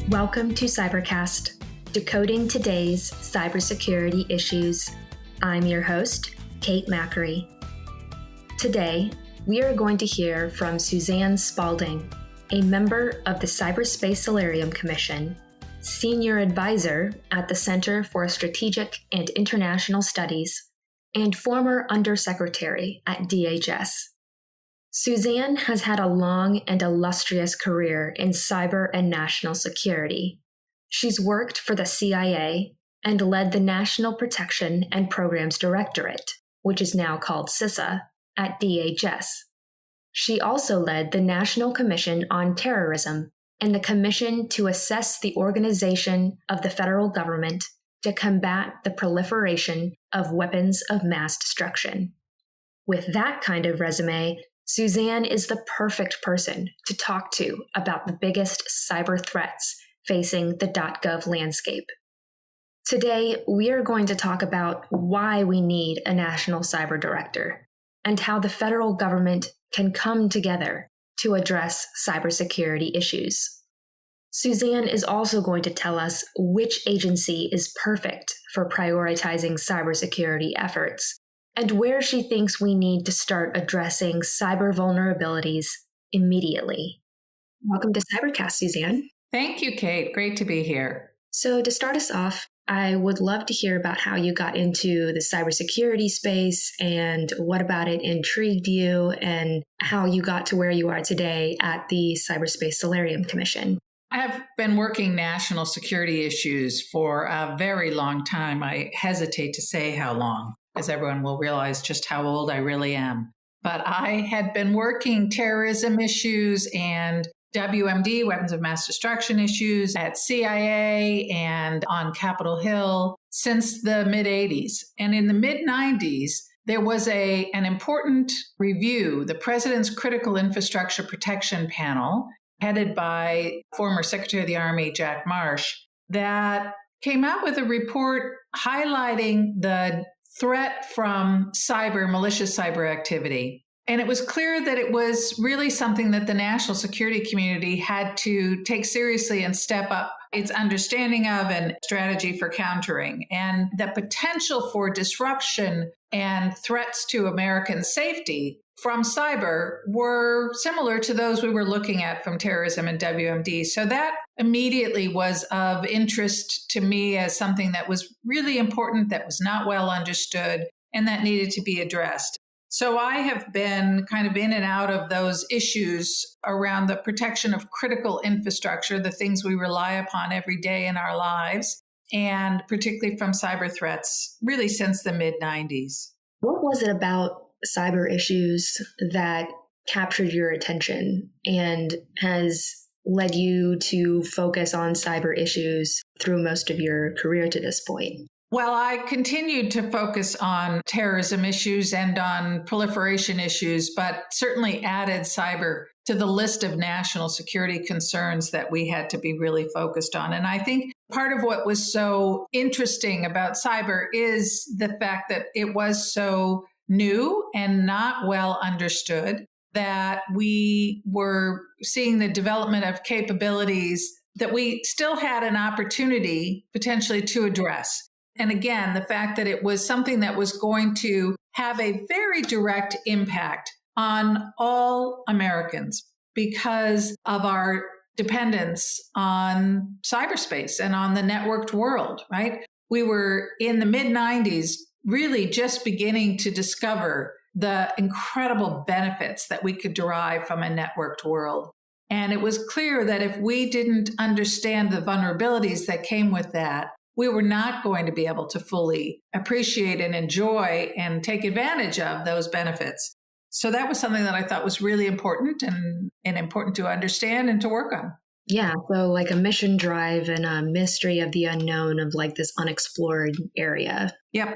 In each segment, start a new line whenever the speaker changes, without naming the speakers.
Welcome to Cybercast, decoding today's cybersecurity issues. I'm your host, Kate Macri. Today, we are going to hear from Suzanne Spaulding, a member of the Cyberspace Solarium Commission, senior advisor at the Center for Strategic and International Studies, and former undersecretary at DHS. Suzanne has had a long and illustrious career in cyber and national security. She's worked for the CIA and led the National Protection and Programs Directorate, which is now called CISA, at DHS. She also led the National Commission on Terrorism and the Commission to assess the organization of the federal government to combat the proliferation of weapons of mass destruction. With that kind of resume, Suzanne is the perfect person to talk to about the biggest cyber threats facing the .gov landscape. Today, we are going to talk about why we need a national cyber director and how the federal government can come together to address cybersecurity issues. Suzanne is also going to tell us which agency is perfect for prioritizing cybersecurity efforts and where she thinks we need to start addressing cyber vulnerabilities immediately. Welcome to Cybercast, Suzanne.
Thank you, Kate. Great to be here.
So to start us off, I would love to hear about how you got into the cybersecurity space and what about it intrigued you and how you got to where you are today at the Cyberspace Solarium Commission.
I have been working national security issues for a very long time. I hesitate to say how long, as everyone will realize just how old I really am. But I had been working terrorism issues and WMD, weapons of mass destruction issues, at CIA and on Capitol Hill since the mid-'80s. And in the mid-'90s, there was an important review, the President's Critical Infrastructure Protection Panel, headed by former Secretary of the Army, Jack Marsh, that came out with a report highlighting the threat from malicious cyber activity. And it was clear that it was really something that the national security community had to take seriously and step up its understanding of and strategy for countering. And the potential for disruption and threats to American safety from cyber were similar to those we were looking at from terrorism and WMD. So that immediately was of interest to me as something that was really important, that was not well understood, and that needed to be addressed. So I have been kind of in and out of those issues around the protection of critical infrastructure, the things we rely upon every day in our lives, and particularly from cyber threats, really since the mid-'90s.
What was it about cyber issues that captured your attention and has led you to focus on cyber issues through most of your career to this point?
Well, I continued to focus on terrorism issues and on proliferation issues, but certainly added cyber to the list of national security concerns that we had to be really focused on. And I think part of what was so interesting about cyber is the fact that it was so new and not well understood, that we were seeing the development of capabilities that we still had an opportunity potentially to address. And again, the fact that it was something that was going to have a very direct impact on all Americans because of our dependence on cyberspace and on the networked world, right? We were in the mid-'90s really just beginning to discover the incredible benefits that we could derive from a networked world. And it was clear that if we didn't understand the vulnerabilities that came with that, we were not going to be able to fully appreciate and enjoy and take advantage of those benefits. So that was something that I thought was really important and important to understand and to work on.
Yeah, so like a mission drive and a mystery of the unknown of like this unexplored area.
Yep.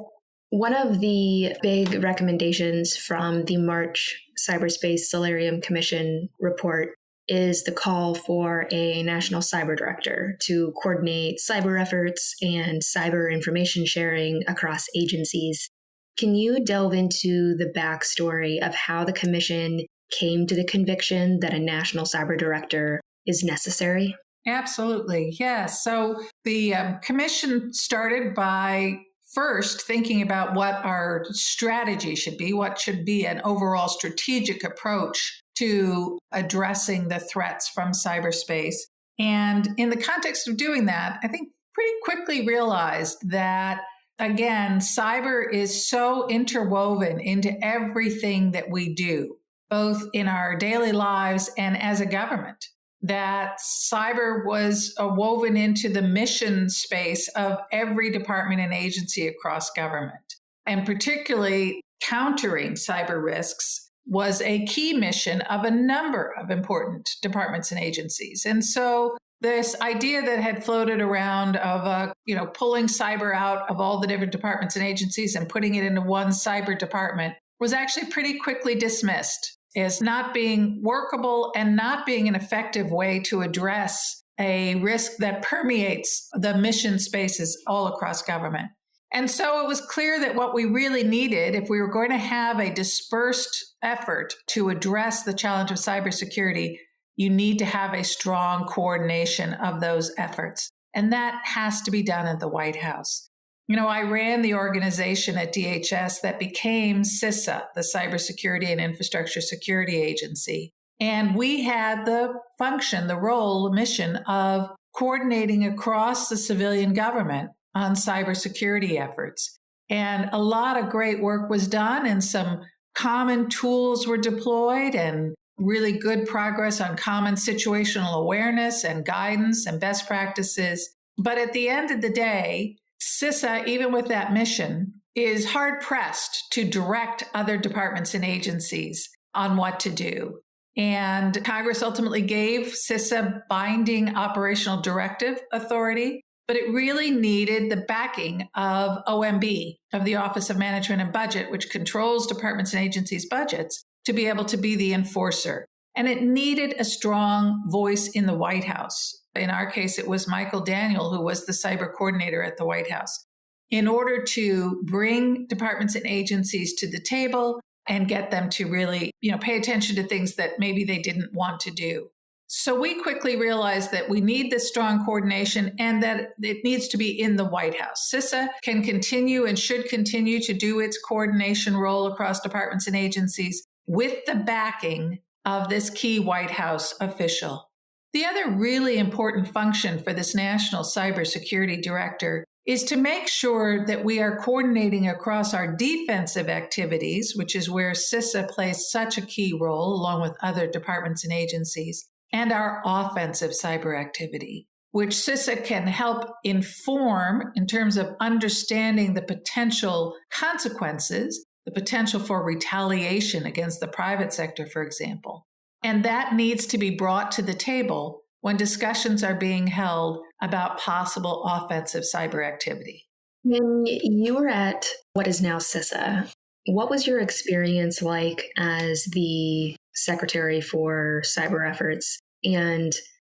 One of the big recommendations from the March Cyberspace Solarium Commission report is the call for a national cyber director to coordinate cyber efforts and cyber information sharing across agencies. Can you delve into the backstory of how the commission came to the conviction that a national cyber director is necessary?
Absolutely. Yes. So the commission started by first thinking about what our strategy should be, what should be an overall strategic approach to addressing the threats from cyberspace. And in the context of doing that, I think pretty quickly realized that, again, cyber is so interwoven into everything that we do, both in our daily lives and as a government, that cyber was woven into the mission space of every department and agency across government. And particularly countering cyber risks was a key mission of a number of important departments and agencies. And so this idea that had floated around of, pulling cyber out of all the different departments and agencies and putting it into one cyber department was actually pretty quickly dismissed as not being workable and not being an effective way to address a risk that permeates the mission spaces all across government. And so it was clear that what we really needed, if we were going to have a dispersed effort to address the challenge of cybersecurity, you need to have a strong coordination of those efforts. And that has to be done at the White House. I ran the organization at DHS that became CISA, the Cybersecurity and Infrastructure Security Agency. And we had the function, the role, the mission of coordinating across the civilian government on cybersecurity efforts. And a lot of great work was done, and some common tools were deployed, and really good progress on common situational awareness and guidance and best practices. But at the end of the day, CISA, even with that mission, is hard-pressed to direct other departments and agencies on what to do. And Congress ultimately gave CISA binding operational directive authority, but it really needed the backing of OMB, of the Office of Management and Budget, which controls departments and agencies' budgets, to be able to be the enforcer. And it needed a strong voice in the White House. In our case, it was Michael Daniel, who was the cyber coordinator at the White House, in order to bring departments and agencies to the table and get them to really, pay attention to things that maybe they didn't want to do. So we quickly realized that we need this strong coordination and that it needs to be in the White House. CISA can continue and should continue to do its coordination role across departments and agencies with the backing of this key White House official. The other really important function for this National Cybersecurity Director is to make sure that we are coordinating across our defensive activities, which is where CISA plays such a key role along with other departments and agencies, and our offensive cyber activity, which CISA can help inform in terms of understanding the potential consequences, the potential for retaliation against the private sector, for example. And that needs to be brought to the table when discussions are being held about possible offensive cyber activity.
When you were at what is now CISA, what was your experience like as the Secretary for Cyber Efforts? And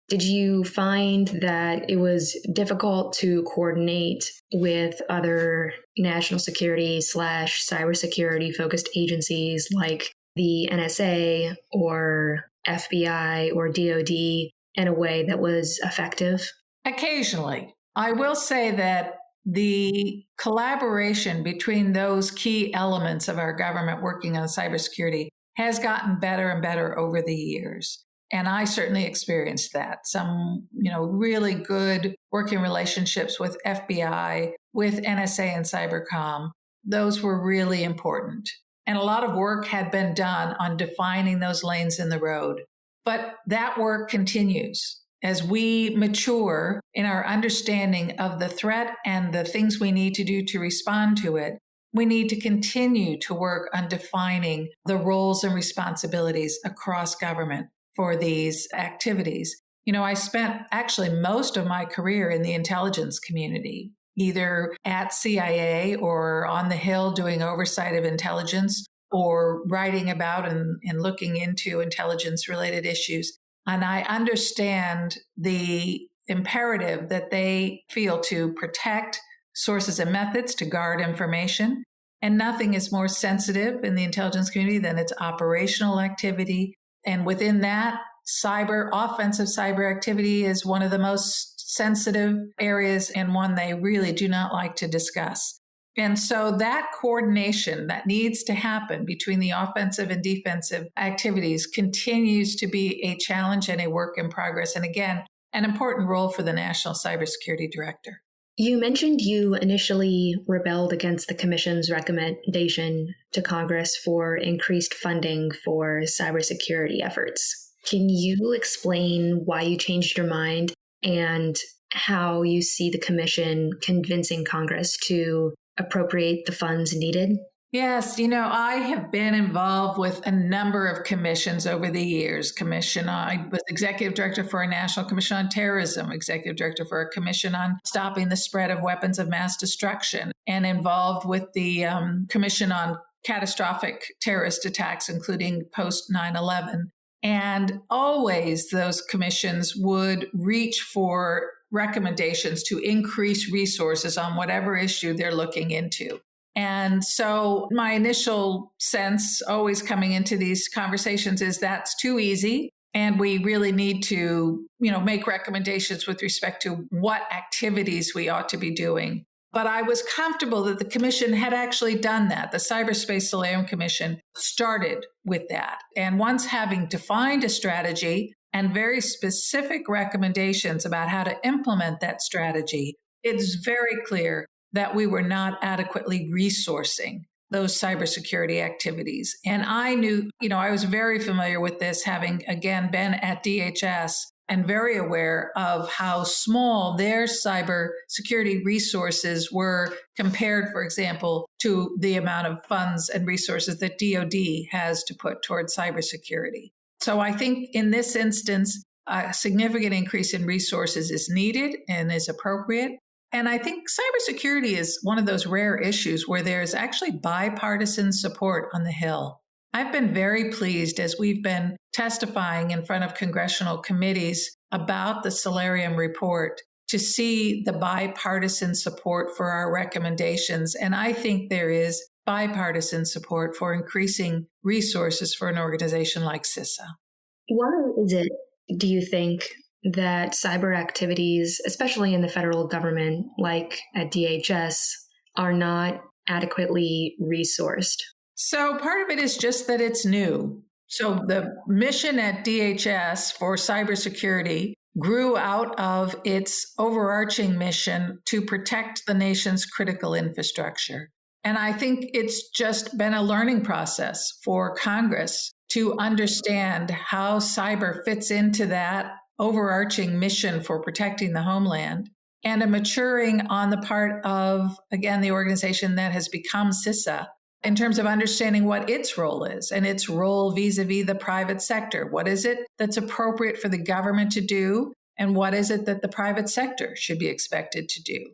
did you find that it was difficult to coordinate with other national security / cybersecurity focused agencies like the NSA or FBI or DoD in a way that was effective?
Occasionally. I will say that the collaboration between those key elements of our government working on cybersecurity has gotten better and better over the years. And I certainly experienced that. Some, really good working relationships with FBI, with NSA and Cybercom. Those were really important. And a lot of work had been done on defining those lanes in the road. But that work continues. As we mature in our understanding of the threat and the things we need to do to respond to it, we need to continue to work on defining the roles and responsibilities across government for these activities. I spent actually most of my career in the intelligence community, either at CIA or on the Hill doing oversight of intelligence or writing about and looking into intelligence-related issues. And I understand the imperative that they feel to protect sources and methods, to guard information. And nothing is more sensitive in the intelligence community than its operational activity. And within that, offensive cyber activity is one of the most sensitive areas and one they really do not like to discuss. And so that coordination that needs to happen between the offensive and defensive activities continues to be a challenge and a work in progress. And again, an important role for the National Cybersecurity Director.
You mentioned you initially rebelled against the Commission's recommendation to Congress for increased funding for cybersecurity efforts. Can you explain why you changed your mind and how you see the Commission convincing Congress to appropriate the funds needed?
Yes, I have been involved with a number of commissions over the years. I was executive director for a National Commission on Terrorism, executive director for a commission on stopping the spread of weapons of mass destruction, and involved with the Commission on Catastrophic Terrorist Attacks, including post 9/11. And always those commissions would reach for recommendations to increase resources on whatever issue they're looking into. And so my initial sense always coming into these conversations is that's too easy. And we really need to, make recommendations with respect to what activities we ought to be doing. But I was comfortable that the commission had actually done that. The Cyberspace Solarium Commission started with that. And once having defined a strategy and very specific recommendations about how to implement that strategy, it's very clear that we were not adequately resourcing those cybersecurity activities. And I knew, I was very familiar with this, having again been at DHS and very aware of how small their cybersecurity resources were compared, for example, to the amount of funds and resources that DoD has to put towards cybersecurity. So I think in this instance, a significant increase in resources is needed and is appropriate. And I think cybersecurity is one of those rare issues where there's actually bipartisan support on the Hill. I've been very pleased as we've been testifying in front of congressional committees about the Solarium report to see the bipartisan support for our recommendations. And I think there is bipartisan support for increasing resources for an organization like CISA.
Why is it, do you think, that cyber activities, especially in the federal government, like at DHS, are not adequately resourced?
So part of it is just that it's new. So the mission at DHS for cybersecurity grew out of its overarching mission to protect the nation's critical infrastructure. And I think it's just been a learning process for Congress to understand how cyber fits into that overarching mission for protecting the homeland, and a maturing on the part of, again, the organization that has become CISA in terms of understanding what its role is and its role vis-a-vis the private sector. What is it that's appropriate for the government to do, and what is it that the private sector should be expected to do?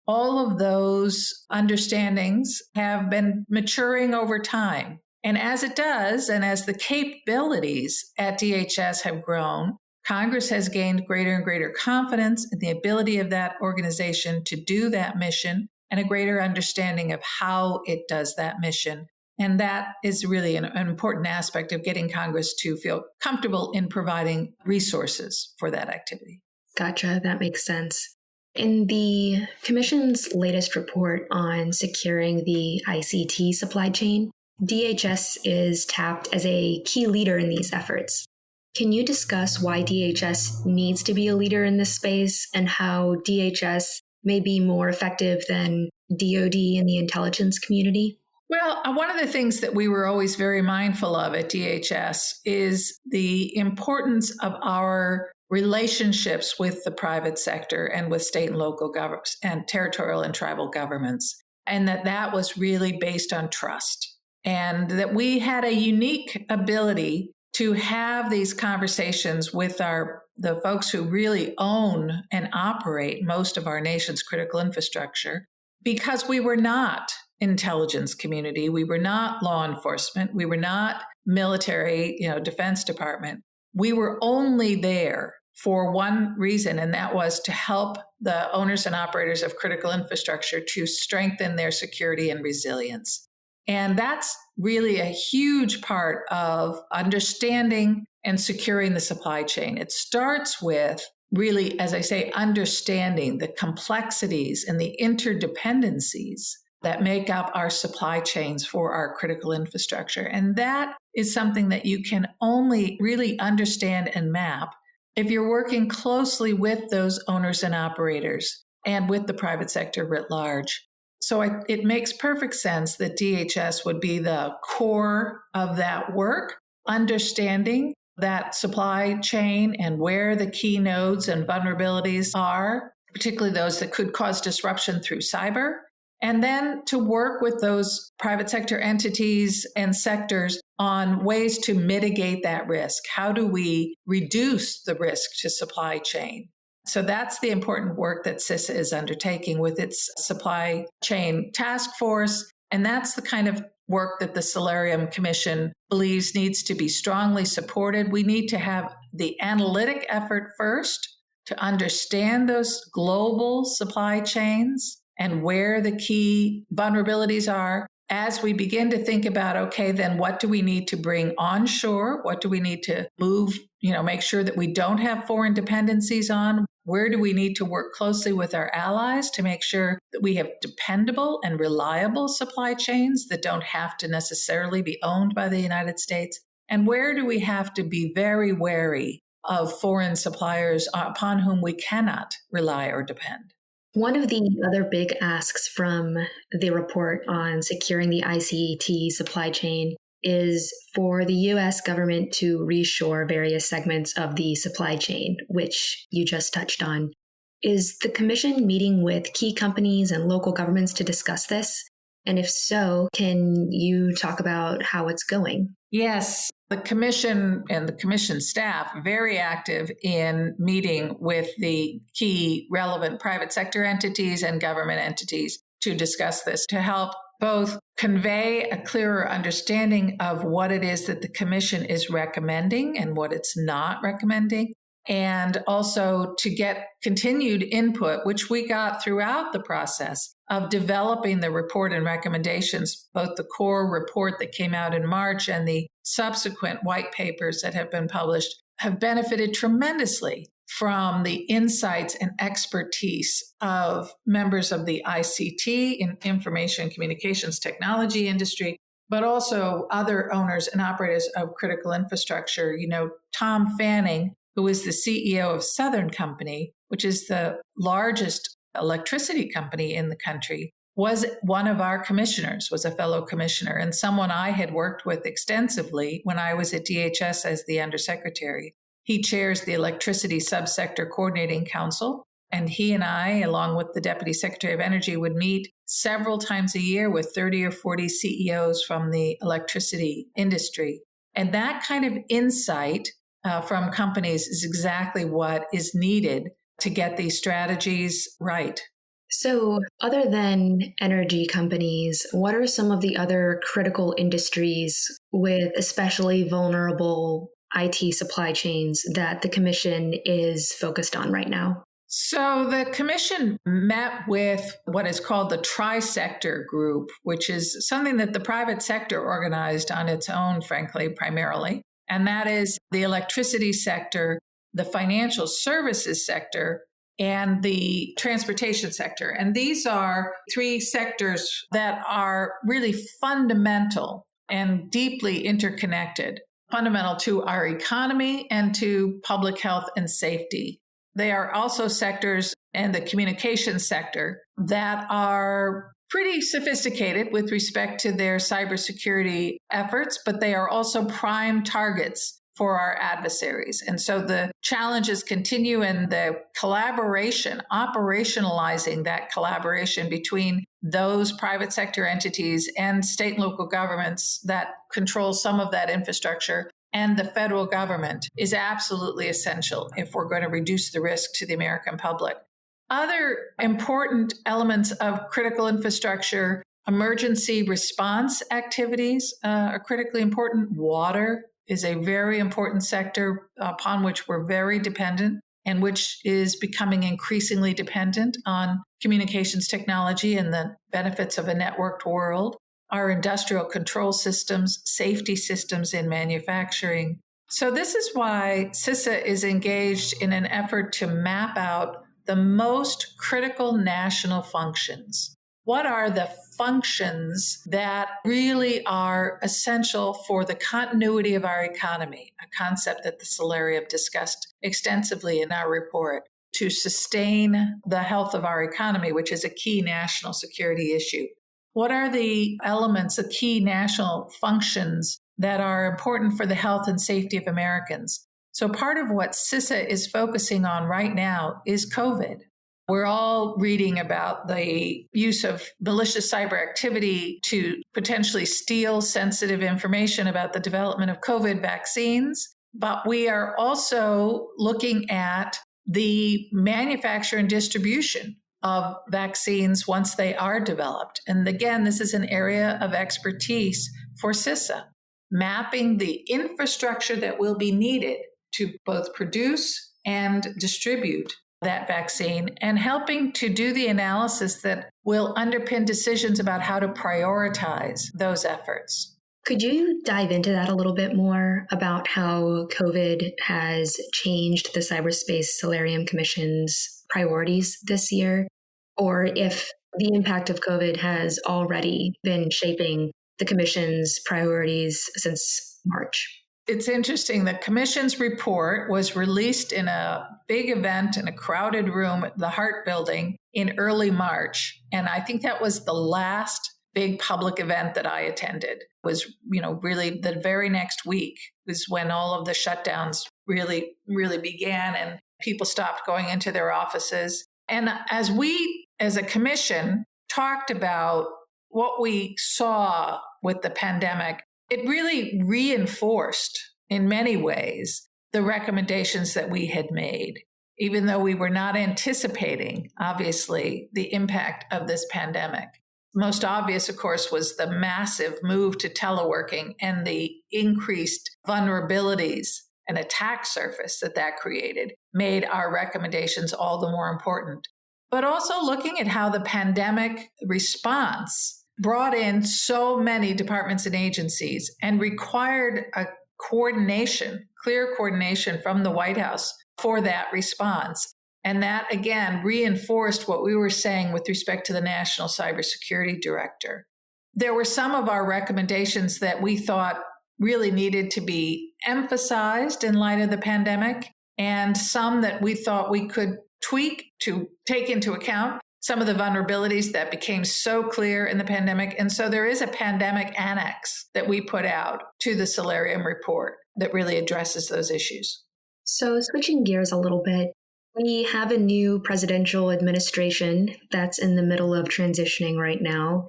All of those understandings have been maturing over time. And as it does, and as the capabilities at DHS have grown, Congress has gained greater and greater confidence in the ability of that organization to do that mission and a greater understanding of how it does that mission. And that is really an important aspect of getting Congress to feel comfortable in providing resources for that activity.
Gotcha. That makes sense. In the Commission's latest report on securing the ICT supply chain, DHS is tapped as a key leader in these efforts. Can you discuss why DHS needs to be a leader in this space and how DHS may be more effective than DoD in the intelligence community?
Well, one of the things that we were always very mindful of at DHS is the importance of our relationships with the private sector and with state and local governments and territorial and tribal governments, and that was really based on trust, and that we had a unique ability to have these conversations with the folks who really own and operate most of our nation's critical infrastructure, because we were not intelligence community, we were not law enforcement, we were not military, Defense Department. We were only there for one reason, and that was to help the owners and operators of critical infrastructure to strengthen their security and resilience. And that's really a huge part of understanding and securing the supply chain. It starts with really, as I say, understanding the complexities and the interdependencies that make up our supply chains for our critical infrastructure. And that is something that you can only really understand and map if you're working closely with those owners and operators and with the private sector writ large. So it makes perfect sense that DHS would be the core of that work, understanding that supply chain and where the key nodes and vulnerabilities are, particularly those that could cause disruption through cyber. And then to work with those private sector entities and sectors on ways to mitigate that risk. How do we reduce the risk to supply chain? So that's the important work that CISA is undertaking with its supply chain task force. And that's the kind of work that the Solarium Commission believes needs to be strongly supported. We need to have the analytic effort first to understand those global supply chains and where the key vulnerabilities are. As we begin to think about, okay, then what do we need to bring onshore? What do we need to move, make sure that we don't have foreign dependencies on? Where do we need to work closely with our allies to make sure that we have dependable and reliable supply chains that don't have to necessarily be owned by the United States? And where do we have to be very wary of foreign suppliers upon whom we cannot rely or depend?
One of the other big asks from the report on securing the ICT supply chain is for the U.S. government to reshore various segments of the supply chain, which you just touched on. Is the Commission meeting with key companies and local governments to discuss this? And if so, can you talk about how it's going?
Yes, the Commission and the Commission staff are very active in meeting with the key relevant private sector entities and government entities to discuss this, to help both convey a clearer understanding of what it is that the Commission is recommending and what it's not recommending, and also to get continued input, which we got throughout the process of developing the report and recommendations. Both the core report that came out in March and the subsequent white papers that have been published have benefited tremendously from the insights and expertise of members of the ICT, in information and communications technology industry, but also other owners and operators of critical infrastructure. Tom Fanning, who is the CEO of Southern Company, which is the largest electricity company in the country, was one of our commissioners, was a fellow commissioner, and someone I had worked with extensively when I was at DHS as the undersecretary. He chairs the Electricity Subsector Coordinating Council, and he and I, along with the Deputy Secretary of Energy, would meet several times a year with 30 or 40 CEOs from the electricity industry. And that kind of insight from companies is exactly what is needed to get these strategies right.
So, other than energy companies, what are some of the other critical industries with especially vulnerable IT supply chains that the Commission is focused on right now?
So the Commission met with what is called the Tri-Sector Group, which is something that the private sector organized on its own, frankly, primarily. And that is the electricity sector, the financial services sector, and the transportation sector. And these are three sectors that are really fundamental and deeply interconnected, fundamental to our economy and to public health and safety. They are also sectors, and the communications sector, that are pretty sophisticated with respect to their cybersecurity efforts, but they are also prime targets for our adversaries. And so the challenges continue in the collaboration, operationalizing that collaboration between those private sector entities and state and local governments that control some of that infrastructure and the federal government is absolutely essential if we're going to reduce the risk to the American public. Other important elements of critical infrastructure, emergency response activities are critically important. Water is a very important sector upon which we're very dependent and which is becoming increasingly dependent on communications technology and the benefits of a networked world. Our industrial control systems, safety systems in manufacturing, So this is why CISA is engaged in an effort to map out the most critical national functions. What are the functions that really are essential for the continuity of our economy? A concept that the Solarium discussed extensively in our report, to sustain the health of our economy, which is a key national security issue. What are the elements, the key national functions that are important for the health and safety of Americans? So part of what CISA is focusing on right now is COVID. We're all reading about the use of malicious cyber activity to potentially steal sensitive information about the development of COVID vaccines. But we are also looking at the manufacture and distribution of vaccines once they are developed. And again, this is an area of expertise for CISA, mapping the infrastructure that will be needed to both produce and distribute that vaccine, and helping to do the analysis that will underpin decisions about how to prioritize those efforts.
Could you dive into that a little bit more about how COVID has changed the Cyberspace Solarium Commission's priorities this year, or if the impact of COVID has already been shaping the Commission's priorities since March?
It's interesting. The Commission's report was released in a big event in a crowded room at the Hart Building in early March. And I think that was the last big public event that I attended. It was, really the very next week was when all of the shutdowns really began and people stopped going into their offices. And as we, as a commission, talked about what we saw with the pandemic, it really reinforced in many ways the recommendations that we had made, even though we were not anticipating, obviously, the impact of this pandemic. Most obvious, of course, was the massive move to teleworking and the increased vulnerabilities and attack surface that created made our recommendations all the more important. But also looking at how the pandemic response brought in so many departments and agencies and required a clear coordination from the White House for that response. And that, again, reinforced what we were saying with respect to the National Cybersecurity Director. There were some of our recommendations that we thought really needed to be emphasized in light of the pandemic, and some that we thought we could tweak to take into account some of the vulnerabilities that became so clear in the pandemic. And so there is a pandemic annex that we put out to the Solarium report that really addresses those issues.
So switching gears a little bit, we have a new presidential administration that's in the middle of transitioning right now.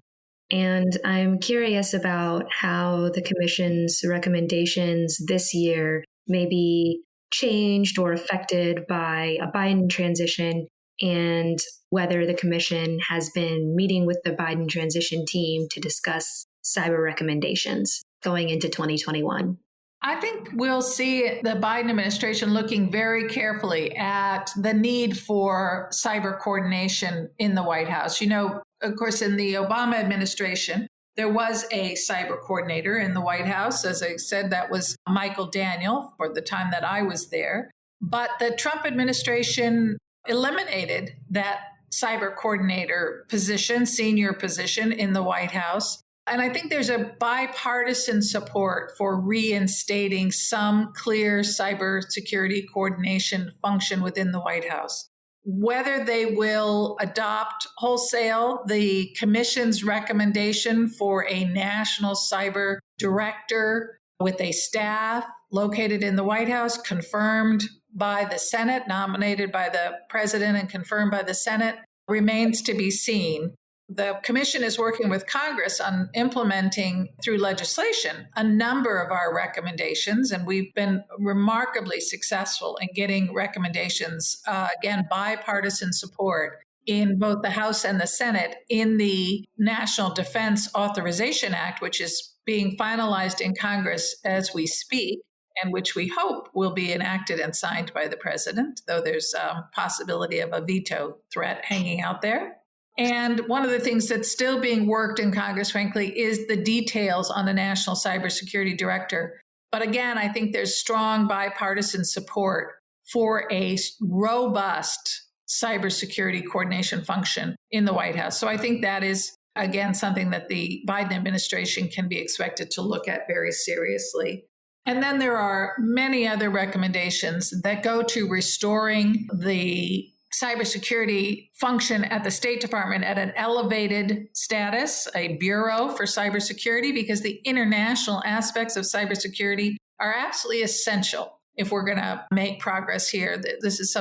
And I'm curious about how the Commission's recommendations this year may be changed or affected by a Biden transition, and whether the Commission has been meeting with the Biden transition team to discuss cyber recommendations going into 2021.
I think we'll see the Biden administration looking very carefully at the need for cyber coordination in the White House. Of course, in the Obama administration, there was a cyber coordinator in the White House. As I said, that was Michael Daniel for the time that I was there. But the Trump administration eliminated that cyber coordinator position, senior position in the White House. And I think there's a bipartisan support for reinstating some clear cybersecurity coordination function within the White House. Whether they will adopt wholesale the Commission's recommendation for a national cyber director with a staff located in the White House, confirmed by the Senate, nominated by the president and confirmed by the Senate, remains to be seen. The Commission is working with Congress on implementing through legislation a number of our recommendations, and we've been remarkably successful in getting recommendations, again, bipartisan support in both the House and the Senate in the National Defense Authorization Act, which is being finalized in Congress as we speak, and which we hope will be enacted and signed by the president, though there's a possibility of a veto threat hanging out there. And one of the things that's still being worked in Congress, frankly, is the details on the National Cybersecurity Director. But again, I think there's strong bipartisan support for a robust cybersecurity coordination function in the White House. So I think that is, again, something that the Biden administration can be expected to look at very seriously. And then there are many other recommendations that go to restoring the cybersecurity function at the State Department at an elevated status, a bureau for cybersecurity, because the international aspects of cybersecurity are absolutely essential if we're going to make progress here. This is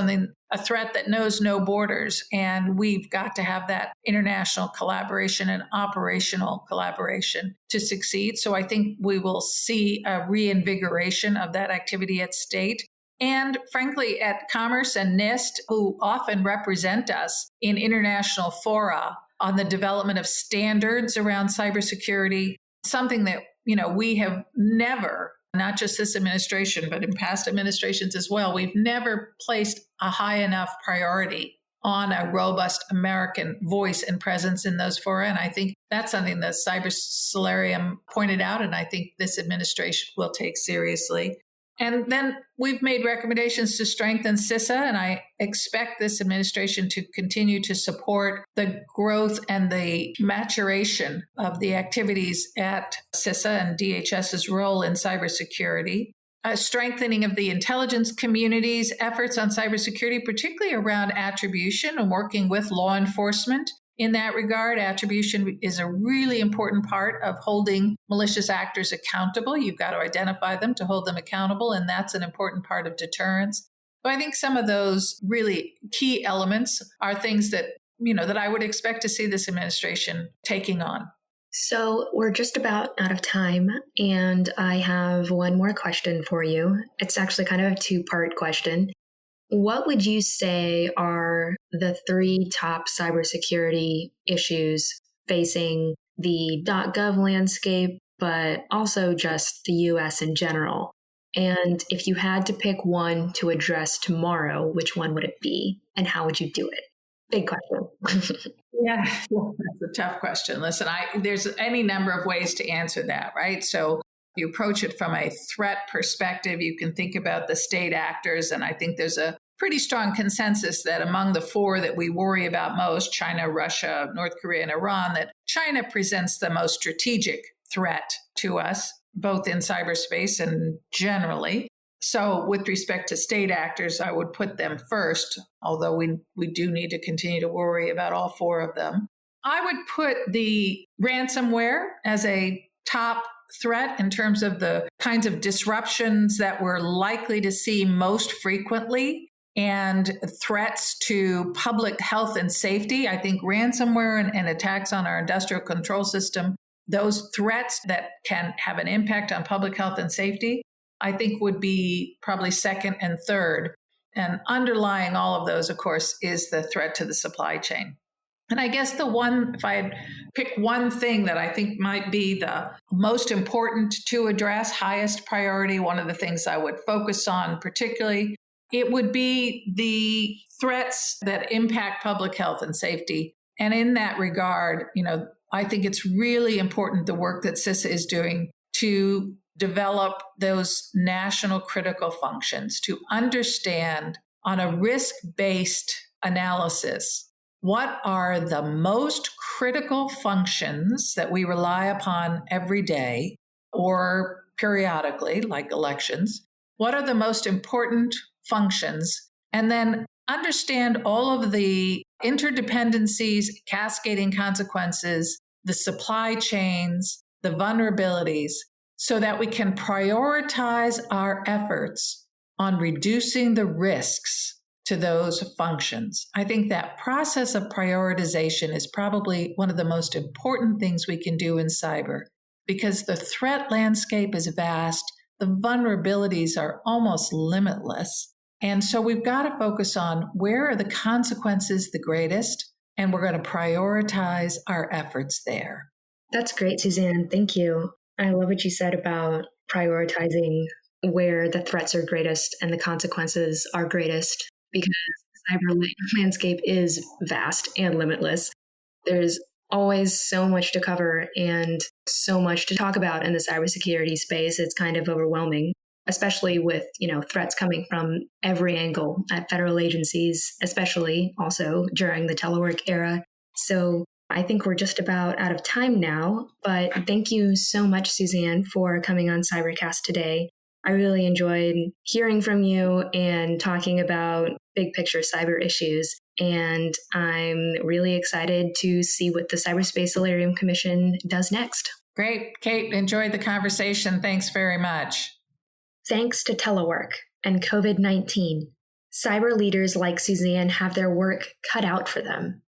a threat that knows no borders, and we've got to have that international collaboration and operational collaboration to succeed. So I think we will see a reinvigoration of that activity at state. And frankly, at Commerce and NIST, who often represent us in international fora on the development of standards around cybersecurity, something that, we have never, not just this administration, but in past administrations as well, we've never placed a high enough priority on a robust American voice and presence in those fora. And I think that's something that Solarium pointed out, and I think this administration will take seriously. And then we've made recommendations to strengthen CISA, and I expect this administration to continue to support the growth and the maturation of the activities at CISA and DHS's role in cybersecurity. A strengthening of the intelligence community's efforts on cybersecurity, particularly around attribution and working with law enforcement. In that regard, attribution is a really important part of holding malicious actors accountable. You've got to identify them to hold them accountable, and that's an important part of deterrence. But I think some of those really key elements are things that, that I would expect to see this administration taking on.
So we're just about out of time, and I have one more question for you. It's actually kind of a two-part question. What would you say are the 3 top cybersecurity issues facing the .gov landscape, but also just the U.S. in general? And if you had to pick one to address tomorrow, which one would it be, and how would you do it? Big question.
Yeah, that's a tough question. Listen, there's any number of ways to answer that, right? So if you approach it from a threat perspective, you can think about the state actors. And I think there's a pretty strong consensus that among the 4 that we worry about most, China, Russia, North Korea, and Iran, that China presents the most strategic threat to us, both in cyberspace and generally. So with respect to state actors, I would put them first, although we do need to continue to worry about all 4 of them. I would put the ransomware as a top threat in terms of the kinds of disruptions that we're likely to see most frequently and threats to public health and safety. I think ransomware and attacks on our industrial control system, those threats that can have an impact on public health and safety, I think would be probably second and third. And underlying all of those, of course, is the threat to the supply chain. And I guess if I pick one thing that I think might be the most important to address, highest priority, one of the things I would focus on particularly, it would be the threats that impact public health and safety. And in that regard, I think it's really important the work that CISA is doing to develop those national critical functions, to understand on a risk-based analysis what are the most critical functions that we rely upon every day or periodically, like elections. What are the most important functions? And then understand all of the interdependencies, cascading consequences, the supply chains, the vulnerabilities, so that we can prioritize our efforts on reducing the risks to those functions. I think that process of prioritization is probably one of the most important things we can do in cyber, because the threat landscape is vast, the vulnerabilities are almost limitless. And so we've got to focus on where are the consequences the greatest, and we're going to prioritize our efforts there.
That's great, Suzanne. Thank you. I love what you said about prioritizing where the threats are greatest and the consequences are greatest, because the cyber landscape is vast and limitless. There's always so much to cover and so much to talk about in the cybersecurity space. It's kind of overwhelming, especially with, threats coming from every angle at federal agencies, especially also during the telework era. So I think we're just about out of time now, but thank you so much, Suzanne, for coming on Cybercast today. I really enjoyed hearing from you and talking about big picture cyber issues. And I'm really excited to see what the Cyberspace Solarium Commission does next.
Great. Kate, enjoyed the conversation. Thanks very much.
Thanks to telework and COVID-19, cyber leaders like Suzanne have their work cut out for them.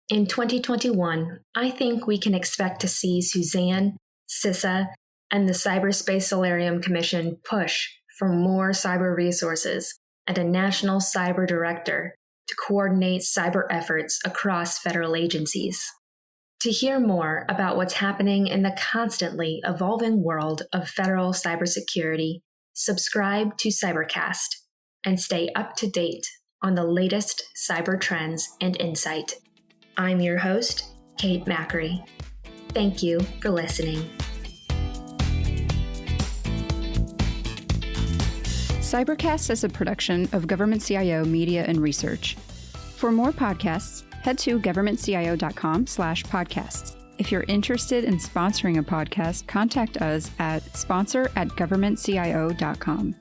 In 2021, I think we can expect to see Suzanne, CISA, and the Cyberspace Solarium Commission push for more cyber resources and a national cyber director to coordinate cyber efforts across federal agencies. To hear more about what's happening in the constantly evolving world of federal cybersecurity, subscribe to Cybercast and stay up to date on the latest cyber trends and insight. I'm your host, Kate Macri. Thank you for listening.
Cybercast is a production of Government CIO Media and Research. For more podcasts, head to governmentcio.com/podcasts. If you're interested in sponsoring a podcast, contact us at sponsor@governmentcio.com.